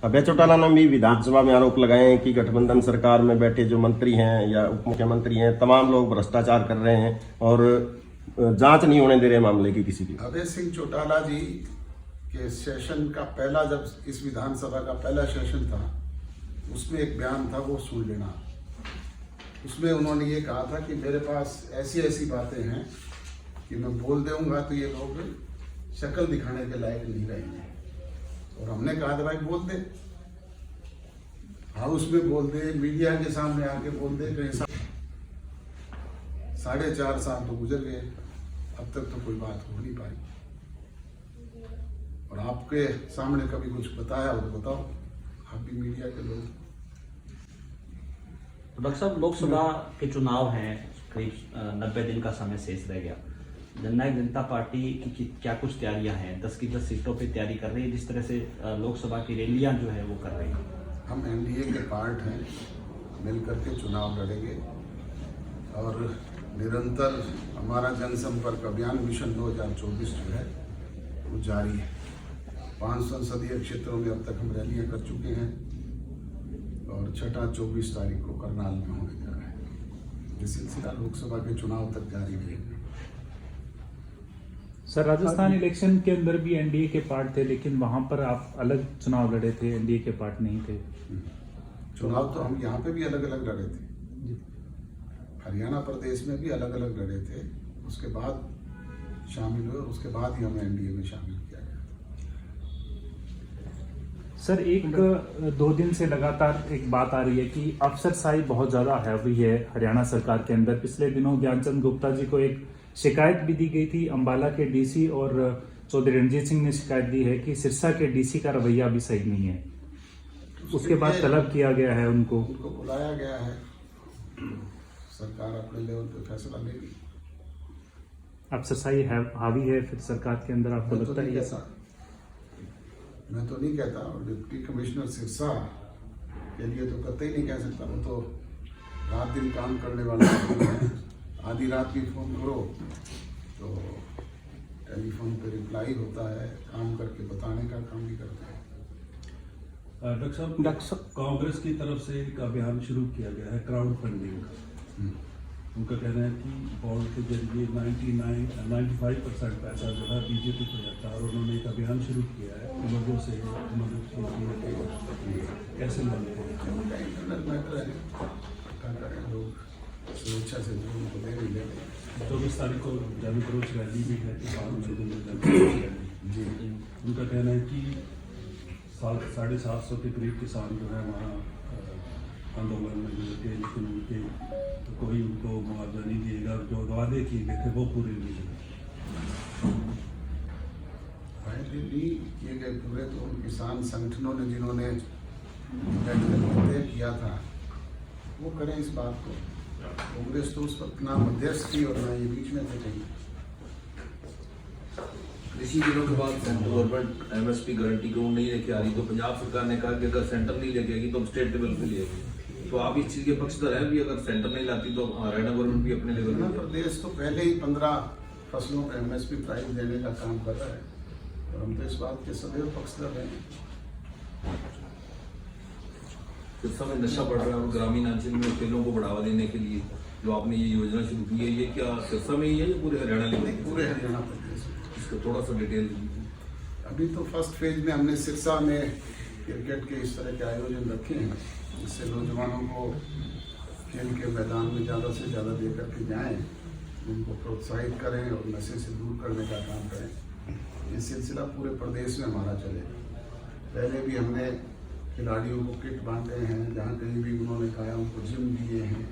अभय चौटाला ने भी विधानसभा में आरोप लगाए हैं कि गठबंधन सरकार में बैठे जो मंत्री हैं या उप मुख्यमंत्री हैं तमाम लोग भ्रष्टाचार कर रहे हैं और जांच नहीं होने दे रहे मामले की किसी की। अभय सिंह चौटाला जी के सेशन का पहला, जब इस विधानसभा का पहला सेशन था, उसमें एक बयान था, वो सुन लेना। उसमें उन्होंने ये कहा था कि मेरे पास ऐसी ऐसी बातें हैं कि मैं बोल दूंगा तो ये लोग शक्ल दिखाने के लायक नहीं रहेंगे। और हमने कहा था भाई बोल दे, हाउस में बोल दे, मीडिया के सामने आके बोल दे। कहीं 4.5 साल तो गुजर गए, अब तक तो कोई बात हो नहीं पाई। और आपके सामने कभी कुछ बताया हो तो बताओ, आप भी मीडिया के लोग। तो डॉक्टर साहब, लोकसभा के चुनाव हैं, करीब 90 दिन का समय शेष रह गया। जननायक जनता पार्टी की क्या कुछ तैयारियां हैं? 10 की 10 सीटों पे तैयारी कर रही है, जिस तरह से लोकसभा की रैलियां जो है वो कर रही हैं। हम एनडीए के पार्ट हैं, मिलकर के चुनाव लड़ेंगे और निरंतर हमारा जनसंपर्क अभियान मिशन 2024 जो है वो जारी है। 5 संसदीय क्षेत्रों में अब तक हम रैलियां कर चुके हैं और 24 तारीख को करनाल में होने जा रहा है। ये सिलसिला लोकसभा के चुनाव तक जारी रहेगा। सर, राजस्थान इलेक्शन के अंदर भी एनडीए के पार्ट थे, लेकिन वहां पर आप अलग चुनाव लड़े थे, एनडीए के पार्ट नहीं थे। चुनाव तो हम यहाँ पे भी अलग अलग लड़े थे, हरियाणा प्रदेश में भी अलग अलग लड़े थे, उसके बाद शामिल हुए और उसके बाद ही हमें एनडीए में शामिल किया गया। सर, 1-2 दिन से लगातार एक बात आ रही है कि अफसरशाही बहुत ज्यादा हैवी है हरियाणा सरकार के अंदर। पिछले दिनों ज्ञानचंद गुप्ता जी को एक शिकायत भी दी गई थी। अंबाला के डीसी और चौधरी रणजीत सिंह ने शिकायत दी है कि सिरसा के डीसी का रवैया भी सही नहीं है। उसके बाद तलब किया गया है, उनको बुलाया गया है। सरकार अपने लेवल पे फैसला लेगी। अफसरशाही हावी है फिर सरकार के अंदर, आपको लगता है? मैं तो नहीं कहता, और डिप्टी कमिश्नर सिरसा के लिए तो कतई नहीं कह सकता। वो तो रात दिन काम करने वाला है। आधी रात भी फोन करो तो टेलीफोन पे रिप्लाई होता है, काम करके बताने का काम भी करता है। डॉक्टर साहब, कांग्रेस की तरफ से एक अभियान शुरू किया गया है क्राउड फंडिंग का। उनका कहना है कि बॉन्ड के जरिए 95% पैसा जो है बीजेपी को जाता है, और उन्होंने एक अभियान शुरू किया है लोगों से मदद के लिए। कैसे इंटरनल मैटर है, क्या करें, लोग स्वेच्छा से जो उनको दे नहीं देते। 24 तारीख को जन करोच रैली भी है किसानों से रैली जी। उनका कहना है कि 750 के करीब किसान जो है वहाँ आंदोलन में जुड़े थे, लेकिन उनके तो कोई उनको मुआवजा नहीं दिएगा। जो वादे किए गए थे वो पूरे नहीं हुए। फाइनली किए गए पूरे तो उन किसान संगठनों ने जिन्होंने तय किया था वो करें इस बात को। कांग्रेस तो उस वक्त ना मध्यस्थ थी और ना ये बीच में थे कहीं। कृषि बिलों के बाद central government MSP guarantee ground नहीं लेके आ रही, तो पंजाब सरकार ने कहा कि अगर सेंटर नहीं लेके आएगी तो हम स्टेट लेवल पे ले आएंगे। तो आप इस चीज के पक्षधर हैं भी, अगर सेंटर नहीं लाती तो हरियाणा गवर्नमेंट भी अपने लेवल पे। प्रदेश तो पहले ही 15 फसलों पर एमएसपी प्राइस देने का काम कर रहा है और हम तो इस बात के सदैव पक्षधर रहे हैं। जिस समय नशा बढ़ रहा है और ग्रामीण अंचल में खेलों को बढ़ावा देने के लिए जो आपने ये योजना शुरू की है, ये क्या सिरसा में ही है या पूरे हरियाणा में? पूरे हरियाणा प्रदेश में। इसको थोड़ा सा डिटेल। अभी तो फर्स्ट फेज में हमने सिरसा में क्रिकेट के इस तरह के आयोजन रखे हैं, जिससे नौजवानों को खेल के मैदान में ज़्यादा से ज़्यादा दे करके जाएँ, उनको प्रोत्साहित करें और नशे से दूर करने का काम करें। ये सिलसिला पूरे प्रदेश में हमारा चलेगा। पहले भी हमने खिलाड़ियों को किट बांटे हैं, जहाँ कहीं भी उन्होंने कहा उनको जिम दिए हैं,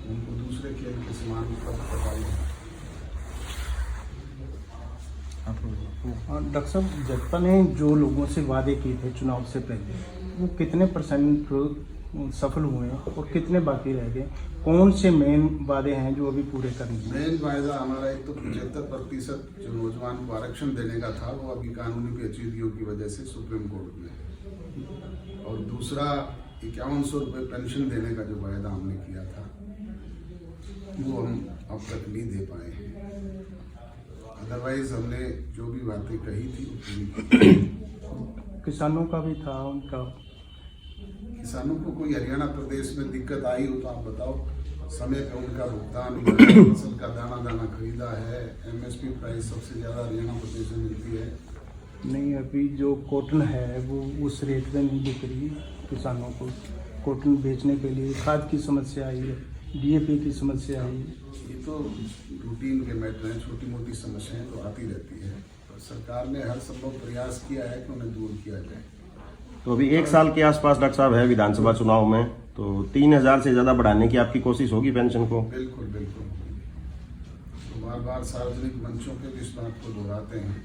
उनको दूसरे खेल के सामान उपलब्ध करवाए हैं। डॉक्टर साहब, जनता ने जो लोगों से वादे किए थे चुनाव से पहले, वो कितने परसेंट सफल हुए हैं और कितने बाकी रह गए? कौन से मेन वादे हैं जो अभी पूरे करने? मेन वायदा हमारा एक तो 75% जो नौजवान को आरक्षण देने का था वो अभी कानूनी पेचीदगियों की वजह से सुप्रीम कोर्ट में, और दूसरा 5100 रुपये पेंशन देने का जो वायदा हमने किया था वो हम अब तक नहीं दे पाए हैं। अदरवाइज हमने जो भी बातें कही थी वो पूरी की। किसानों का भी था उनका। किसानों को कोई हरियाणा प्रदेश में दिक्कत आई हो तो आप बताओ, समय पे उनका भुगतान हुआ है, फसल का दाना खरीदा है, MSP प्राइस सबसे ज़्यादा हरियाणा प्रदेश में मिलती है। नहीं, अभी जो कॉटन है वो उस रेट में नहीं बिक रही। किसानों को कॉटन बेचने के लिए खाद की समस्या आई है, DAP की समस्या आई है। ये तो रूटीन के मैटर हैं, छोटी मोटी समस्याएं तो आती रहती है। तो सरकार ने हर संभव प्रयास किया है कि उन्हें दूर किया जाए। तो अभी 1 साल के आसपास डॉक्टर साहब है विधानसभा चुनाव में, तो 3000 से ज्यादा बढ़ाने की आपकी कोशिश होगी पेंशन को? बिल्कुल बिल्कुल। तो बार बार सार्वजनिक मंचों पे भी इस बात को दोहराते हैं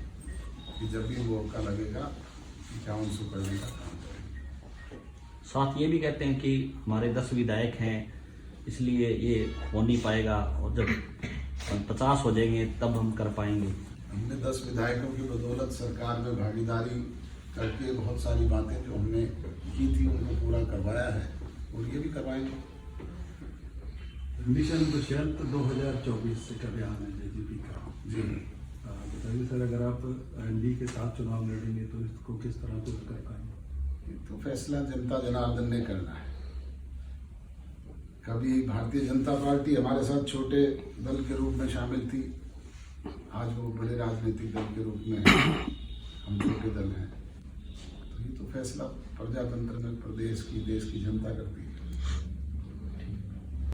कि जब भी वो मौका लगेगा 5100 करने का काम करें। साथ ये भी कहते हैं कि हमारे 10 विधायक हैं, इसलिए ये हो नहीं पाएगा, और जब 50 हो जाएंगे तब हम कर पाएंगे। हमने 10 विधायकों की बदौलत सरकार में भागीदारी करके बहुत सारी बातें जो हमने की थी उनको पूरा करवाया है, और ये भी करवाएंगे। मिशन दुष्यंत 2024 से का बयान है JGP का। जी बताइए सर, अगर आप NDA के साथ चुनाव लड़ेंगे तो इसको किस तरह पूरा कर पाएंगे? ये तो फैसला जनता जनार्दन ने करना है। कभी भारतीय जनता पार्टी हमारे साथ छोटे दल के रूप में शामिल थी, आज वो बड़े राजनीतिक दल के रूप में है, हम छोटे दल हैं। तो ये तो फैसला प्रजातंत्र में प्रदेश की, देश की जनता करती है।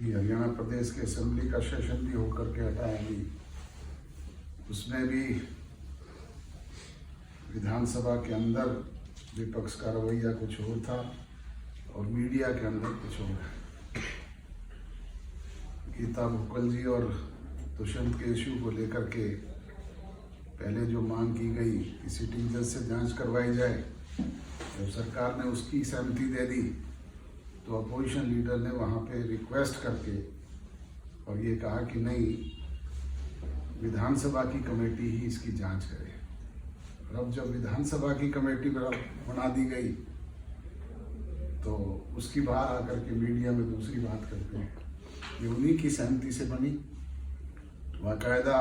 ये हरियाणा प्रदेश के असेंबली का सेशन भी होकर के हटा है अभी, उसमें भी विधानसभा के अंदर विपक्ष का रवैया कुछ और था और मीडिया के अंदर कुछ और है। गीता भुक्कल जी और दुष्यंत के इशू को लेकर के पहले जो मांग की गई कि सिटिंग जज से जांच करवाई जाए, जब सरकार ने उसकी सहमति दे दी तो अपोजिशन लीडर ने वहाँ पे रिक्वेस्ट करके और ये कहा कि नहीं, विधानसभा की कमेटी ही इसकी जांच करे। और अब जब विधानसभा की कमेटी बना दी गई तो उसकी बाहर आकर के मीडिया में दूसरी बात करते हैं। ये उन्हीं की सहमति से बनी, बाकायदा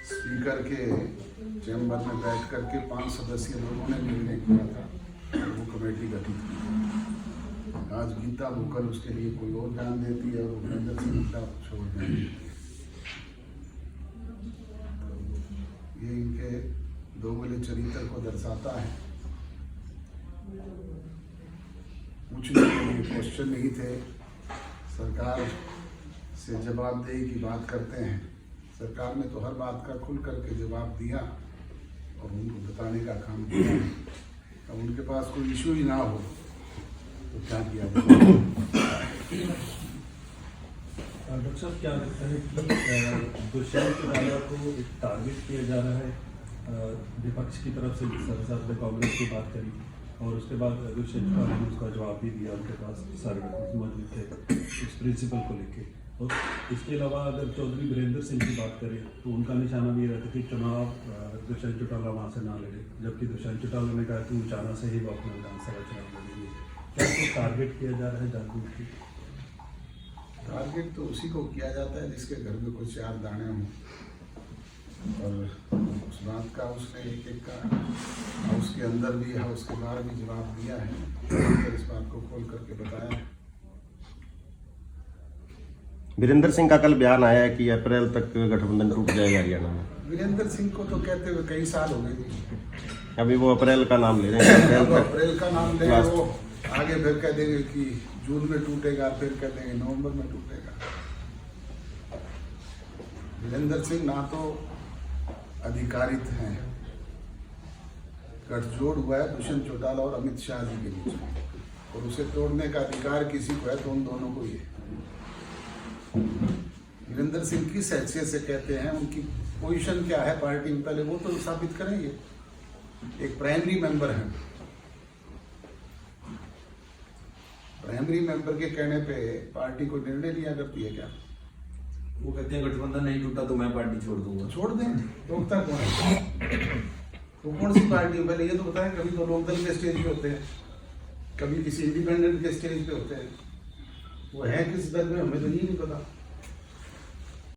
स्पीकर के चैम्बर में बैठ करके 5 सदस्यीय लोगों ने निर्णय किया था और वो कमेटी गठित की। आज गीता भुक्कल उसके लिए कोई और बयान देती है और भूपेंद्र सिंह हुड्डा छोड़ देंगे। ये इनके दोगले चरित्र को दर्शाता है। पूछने के लिए क्वेश्चन नहीं थे, सरकार से जवाबदेही की बात करते हैं। सरकार ने तो हर बात का खुल करके जवाब दिया और उनको बताने का काम किया। अब उनके पास कोई इशू ही ना हो तो क्या किया जाए? डॉक्टर साहब, क्या लगता है कि दुष्यंत चौटाला को एक टारगेट किया जा रहा है विपक्ष की तरफ से? सर ने कांग्रेस की बात करी और उसके बाद दुष्यंत चौटाला ने उसका जवाब भी दिया, उनके पास सारे मौजूद थे इस प्रिंसिपल को लेके। और इसके अलावा अगर चौधरी वीरेंद्र सिंह की बात करें तो उनका निशाना भी रहता कि चुनाव दुष्यंत चौटाला वहाँ से ना लड़े, जबकि दुष्यंत चौटाला ने कहा कि उचाना से ही वो अपना विधानसभा चुनाव लड़ेंगे। क्या कुछ टारगेट किया जा रहा है जानबूझ के? टारगेट तो उसी को किया जाता है जिसके घर में कुछ 4 दाने हों, और उस बात का उसने एक का हाउस के अंदर भी हाउस के बाहर भी जवाब दिया है, तो इस बात को खोल करके बताया है। वीरेंद्र सिंह का कल बयान आया है कि अप्रैल तक गठबंधन टूट जाएगा हरियाणा में। वीरेंद्र सिंह को तो कहते हुए कई साल हो गए, अभी वो अप्रैल का नाम ले रहे हैं। अप्रैल का नाम ले, वो आगे फिर कह देंगे कि जून में टूटेगा, फिर कह देंगे नवंबर में टूटेगा। वीरेंद्र सिंह ना तो अधिकारित हैं, गठजोड़ हुआ है दुष्यंत चौटाला और अमित शाह जी के बीच में, और उसे तोड़ने का अधिकार किसी को है तो उन दोनों को ही है। वीरेंद्र सिंह किस हैसियत से कहते हैं, उनकी पोजीशन क्या है पार्टी में, पहले वो तो साबित करेंगे। एक प्राइमरी मेंबर है, प्राइमरी मेंबर के कहने पे पार्टी को निर्णय लिया करती है क्या? वो कहते हैं गठबंधन नहीं टूटा तो मैं पार्टी छोड़ दूंगा। छोड़ दें, रोकता कौन है? वो कौन सी पार्टी है? पहले ये तो बताएं। कभी तो लोकदल के स्टेज पे होते हैं, कभी किसी इंडिपेंडेंट के स्टेज पे होते हैं, वो है किस दल में हमें तो ये नहीं पता।